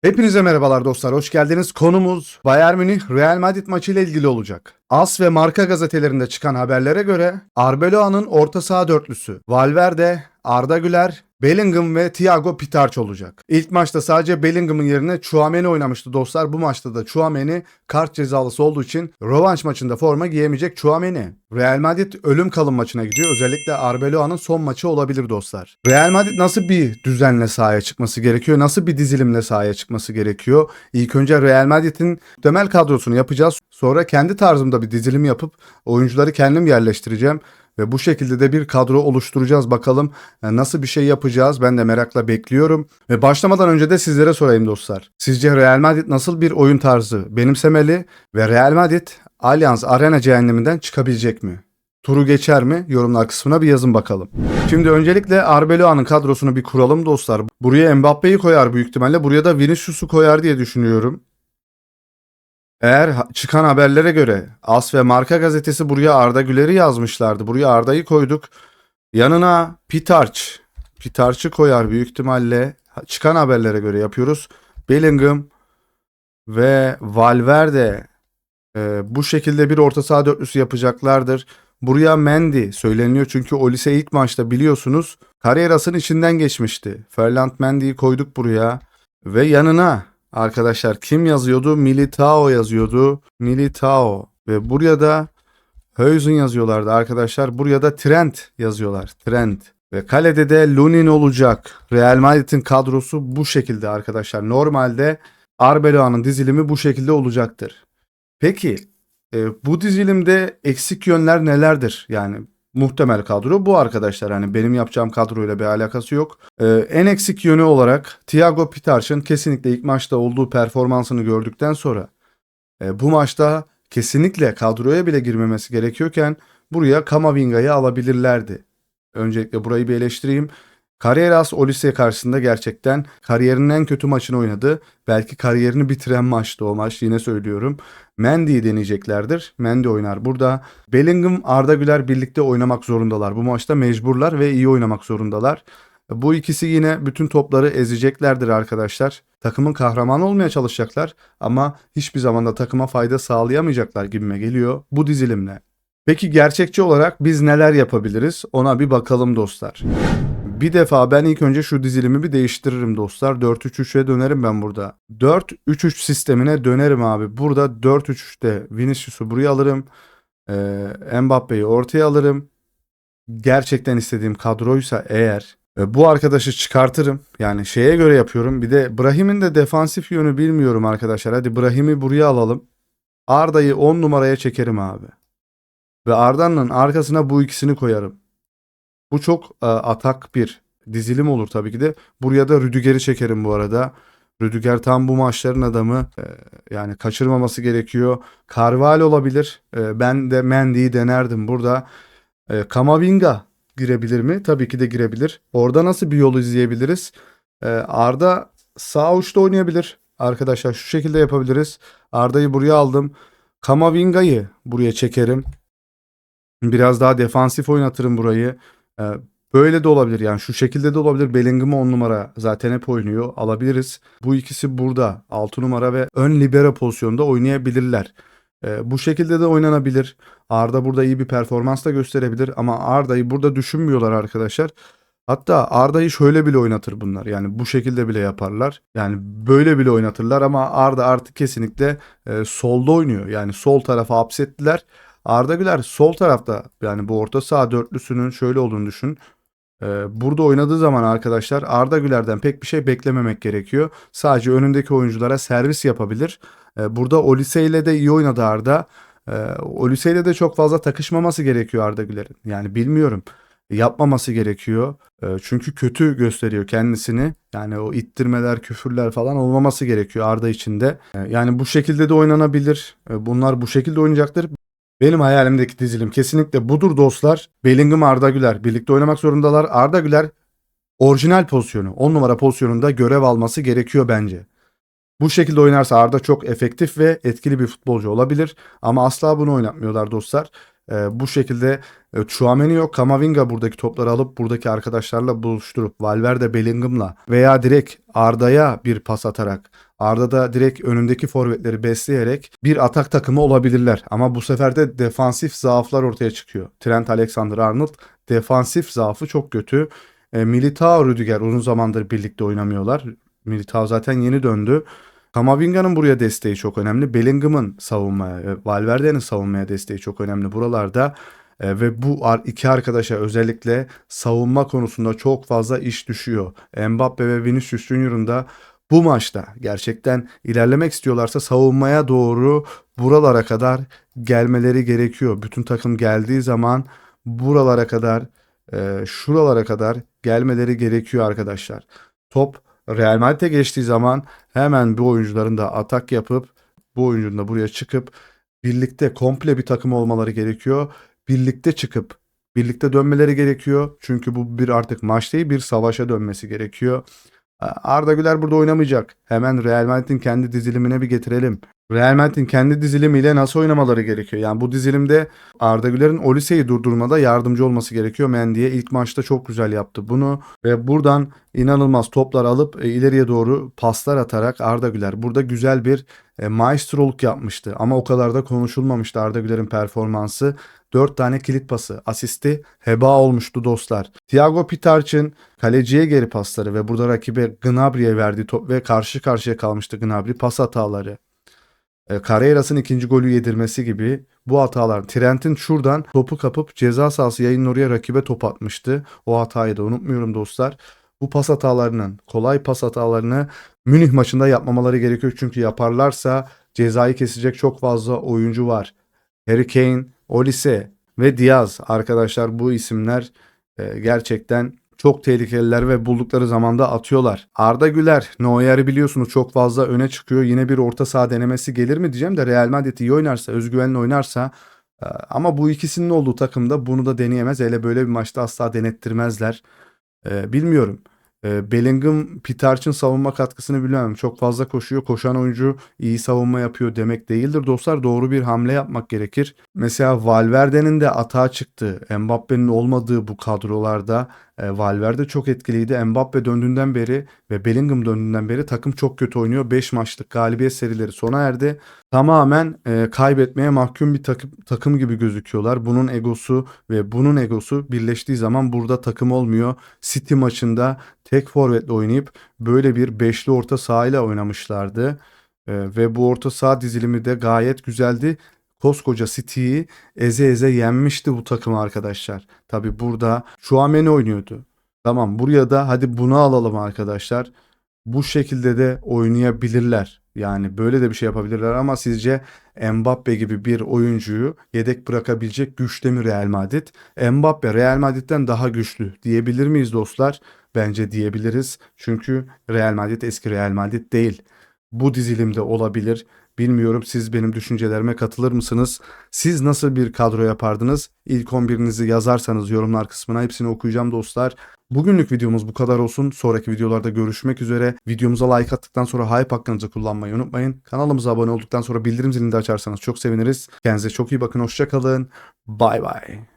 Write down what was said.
Hepinize merhabalar dostlar, hoş geldiniz. Konumuz Bayern Münih Real Madrid maçı ile ilgili olacak. AS ve Marca gazetelerinde çıkan haberlere göre Arbeloa'nın orta saha dörtlüsü Valverde, Arda Güler, Bellingham ve Thiago Pitarch olacak. İlk maçta sadece Bellingham'ın yerine Tchouaméni oynamıştı dostlar. Bu maçta da Tchouaméni kart cezalısı olduğu için rövanş maçında forma giyemeyecek Tchouaméni. Real Madrid ölüm kalım maçına gidiyor. Özellikle Arbeloa'nın son maçı olabilir dostlar. Real Madrid nasıl bir düzenle sahaya çıkması gerekiyor? Nasıl bir dizilimle sahaya çıkması gerekiyor? İlk önce Real Madrid'in temel kadrosunu yapacağız. Sonra kendi tarzımda bir dizilim yapıp oyuncuları kendim yerleştireceğim. Ve bu şekilde de bir kadro oluşturacağız. Bakalım nasıl bir şey yapacağız. Ben de merakla bekliyorum. Ve başlamadan önce de sizlere sorayım dostlar. Sizce Real Madrid nasıl bir oyun tarzı benimsemeli? Ve Real Madrid Allianz Arena cehenneminden çıkabilecek mi? Turu geçer mi? Yorumlar kısmına bir yazın bakalım. Şimdi öncelikle Arbeloa'nın kadrosunu bir kuralım dostlar. Buraya Mbappe'yi koyar büyük ihtimalle. Buraya da Vinicius'u koyar diye düşünüyorum. Eğer çıkan haberlere göre AS ve Marca gazetesi buraya Arda Güler'i yazmışlardı. Buraya Arda'yı koyduk. Yanına Pitarch'ı koyar büyük ihtimalle. Çıkan haberlere göre yapıyoruz. Bellingham ve Valverde bu şekilde bir orta saha dörtlüsü yapacaklardır. Buraya Mendy söyleniyor çünkü Olise ilk maçta biliyorsunuz Carreras'ın içinden geçmişti. Ferland Mendy'yi koyduk buraya ve yanına arkadaşlar kim yazıyordu? Militao yazıyordu. Militao ve buraya da Huijsen yazıyorlardı arkadaşlar. Buraya da Trent yazıyorlar. Trent. Ve kalede de Lunin olacak. Real Madrid'in kadrosu bu şekilde arkadaşlar. Normalde Arbeloa'nın dizilimi bu şekilde olacaktır. Peki bu dizilimde eksik yönler nelerdir? Yani muhtemel kadro bu arkadaşlar. Hani benim yapacağım kadroyla bir alakası yok. En eksik yönü olarak Thiago Pitarch'ın kesinlikle ilk maçta olduğu performansını gördükten sonra bu maçta kesinlikle kadroya bile girmemesi gerekiyorken buraya Kamavinga'yı alabilirlerdi. Öncelikle burayı bir eleştireyim. Carreras Olise karşısında gerçekten kariyerinin en kötü maçını oynadı. Belki kariyerini bitiren maçtı o maç, yine söylüyorum. Mendy'yi deneyeceklerdir. Mendy oynar burada. Bellingham, Arda Güler birlikte oynamak zorundalar. Bu maçta mecburlar ve iyi oynamak zorundalar. Bu ikisi yine bütün topları ezeceklerdir arkadaşlar. Takımın kahramanı olmaya çalışacaklar ama hiçbir zaman da takıma fayda sağlayamayacaklar gibime geliyor bu dizilimle. Peki gerçekçi olarak biz neler yapabiliriz? Ona bir bakalım dostlar. Bir defa ben ilk önce şu dizilimi bir değiştiririm dostlar. 4-3-3'e dönerim ben burada. 4-3-3 sistemine dönerim abi. Burada 4-3-3'te Vinicius'u buraya alırım. Mbappe'yi ortaya alırım. Gerçekten istediğim kadroysa eğer bu arkadaşı çıkartırım. Yani şeye göre yapıyorum. Bir de Brahim'in de defansif yönü bilmiyorum arkadaşlar. Hadi Brahim'i buraya alalım. Arda'yı 10 numaraya çekerim abi. Ve Arda'nın arkasına bu ikisini koyarım. Bu çok atak bir dizilim olur tabii ki de. Buraya da Rüdiger'i çekerim bu arada. Rüdiger tam bu maçların adamı. Yani kaçırmaması gerekiyor. Carvalho olabilir. Ben de Mendy'yi denerdim burada. Kamavinga girebilir mi? Tabii ki de girebilir. Orada nasıl bir yol izleyebiliriz? Arda sağ uçta oynayabilir. Arkadaşlar şu şekilde yapabiliriz. Arda'yı buraya aldım. Kamavinga'yı buraya çekerim. Biraz daha defansif oynatırım burayı. Böyle de olabilir, yani şu şekilde de olabilir. Bellingham'ı 10 numara zaten hep oynuyor. Alabiliriz. Bu ikisi burada 6 numara ve ön libero pozisyonda oynayabilirler. Bu şekilde de oynanabilir. Arda burada iyi bir performans da gösterebilir ama Arda'yı burada düşünmüyorlar arkadaşlar. Hatta Arda'yı şöyle bile oynatır bunlar. Yani bu şekilde bile yaparlar. Yani böyle bile oynatırlar ama Arda artık kesinlikle solda oynuyor. Yani sol tarafa hapsettiler. Arda Güler sol tarafta, yani bu orta saha dörtlüsünün şöyle olduğunu düşün. Burada oynadığı zaman arkadaşlar Arda Güler'den pek bir şey beklememek gerekiyor. Sadece önündeki oyunculara servis yapabilir. Burada Olise ile de iyi oynadı Arda. Olise ile de çok fazla takışmaması gerekiyor Arda Güler'in. Yani bilmiyorum. Yapmaması gerekiyor. Çünkü kötü gösteriyor kendisini. Yani o ittirmeler, küfürler falan olmaması gerekiyor Arda için de. Yani bu şekilde de oynanabilir. Bunlar bu şekilde oynayacaktır. Benim hayalimdeki dizilim kesinlikle budur dostlar. Bellingham, Arda Güler birlikte oynamak zorundalar. Arda Güler orijinal pozisyonu, 10 numara pozisyonunda görev alması gerekiyor bence. Bu şekilde oynarsa Arda çok efektif ve etkili bir futbolcu olabilir. Ama asla bunu oynatmıyorlar dostlar. Bu şekilde Tchouaméni yok. Camavinga buradaki topları alıp buradaki arkadaşlarla buluşturup Valverde Bellingham'la veya direkt Arda'ya bir pas atarak Arda da direkt önündeki forvetleri besleyerek bir atak takımı olabilirler. Ama bu sefer de defansif zaaflar ortaya çıkıyor. Trent Alexander-Arnold defansif zaafı çok kötü. Militao, Rüdiger uzun zamandır birlikte oynamıyorlar. Militao zaten yeni döndü. Kamavinga'nın buraya desteği çok önemli. Bellingham'ın savunmaya, Valverde'nin savunmaya desteği çok önemli buralarda. Ve bu iki arkadaşa özellikle savunma konusunda çok fazla iş düşüyor. Mbappe ve Vinicius Junior'un da bu maçta gerçekten ilerlemek istiyorlarsa savunmaya doğru buralara kadar gelmeleri gerekiyor. Bütün takım geldiği zaman buralara kadar, şuralara kadar gelmeleri gerekiyor arkadaşlar. Top Real Madrid'e geçtiği zaman hemen bu oyuncuların da atak yapıp bu oyuncunun da buraya çıkıp birlikte komple bir takım olmaları gerekiyor. Birlikte çıkıp birlikte dönmeleri gerekiyor. Çünkü bu bir artık maç değil, bir savaşa dönmesi gerekiyor. Arda Güler burada oynamayacak. Hemen Real Madrid'in kendi dizilimine bir getirelim. Real Madrid'in kendi dizilimiyle nasıl oynamaları gerekiyor? Yani bu dizilimde Arda Güler'in Olise'yi durdurmada yardımcı olması gerekiyor. Mendy'ye ilk maçta çok güzel yaptı bunu ve buradan inanılmaz toplar alıp ileriye doğru paslar atarak Arda Güler burada güzel bir maestroluk yapmıştı. Ama o kadar da konuşulmamıştı Arda Güler'in performansı. 4 tane kilit pası, asisti heba olmuştu dostlar. Thiago Pintarç'ın kaleciye geri pasları ve burada rakibe Gnabry'e verdiği top ve karşı karşıya kalmıştı Gnabry pas hataları. Carreras'ın ikinci golü yedirmesi gibi bu hatalar. Trent'in şuradan topu kapıp ceza sahası yayının oraya rakibe top atmıştı. O hatayı da unutmuyorum dostlar. Bu pas hatalarının, kolay pas hatalarını Münih maçında yapmamaları gerekiyor. Çünkü yaparlarsa cezayı kesecek çok fazla oyuncu var. Harry Kane, Olise ve Diaz arkadaşlar, bu isimler gerçekten çok tehlikeliler ve buldukları zamanda atıyorlar. Arda Güler, Neuer'i biliyorsunuz çok fazla öne çıkıyor. Yine bir orta saha denemesi gelir mi diyeceğim de Real Madrid iyi oynarsa, özgüvenli oynarsa ama bu ikisinin olduğu takımda bunu da deneyemez. Hele böyle bir maçta asla denettirmezler. Bilmiyorum. Bellingham, Pintarç'ın savunma katkısını bilemem. Çok fazla koşuyor. Koşan oyuncu iyi savunma yapıyor demek değildir dostlar. Doğru bir hamle yapmak gerekir. Mesela Valverde'nin de atağa çıktığı, Mbappe'nin olmadığı bu kadrolarda Valverde çok etkiliydi. Mbappe döndüğünden beri ve Bellingham döndüğünden beri takım çok kötü oynuyor. 5 maçlık galibiyet serileri sona erdi. Tamamen kaybetmeye mahkum bir takım gibi gözüküyorlar. Bunun egosu birleştiği zaman burada takım olmuyor. City maçında tek forvetle oynayıp böyle bir beşli orta sahayla oynamışlardı. Ve bu orta saha dizilimi de gayet güzeldi. Koskoca City'yi eze eze yenmişti bu takım arkadaşlar. Tabi burada Tchouaméni oynuyordu. Tamam, buraya da hadi bunu alalım arkadaşlar. Bu şekilde de oynayabilirler. Yani böyle de bir şey yapabilirler ama sizce Mbappe gibi bir oyuncuyu yedek bırakabilecek güçte mi Real Madrid? Mbappe Real Madrid'den daha güçlü diyebilir miyiz dostlar? Bence diyebiliriz. Çünkü Real Madrid eski Real Madrid değil. Bu dizilimde olabilir. Bilmiyorum, siz benim düşüncelerime katılır mısınız? Siz nasıl bir kadro yapardınız? İlk 11'inizi yazarsanız yorumlar kısmına hepsini okuyacağım dostlar. Bugünlük videomuz bu kadar olsun. Sonraki videolarda görüşmek üzere. Videomuza like attıktan sonra hype hakkınızı kullanmayı unutmayın. Kanalımıza abone olduktan sonra bildirim zilini de açarsanız çok seviniriz. Kendinize çok iyi bakın. Hoşça kalın. Bay bay.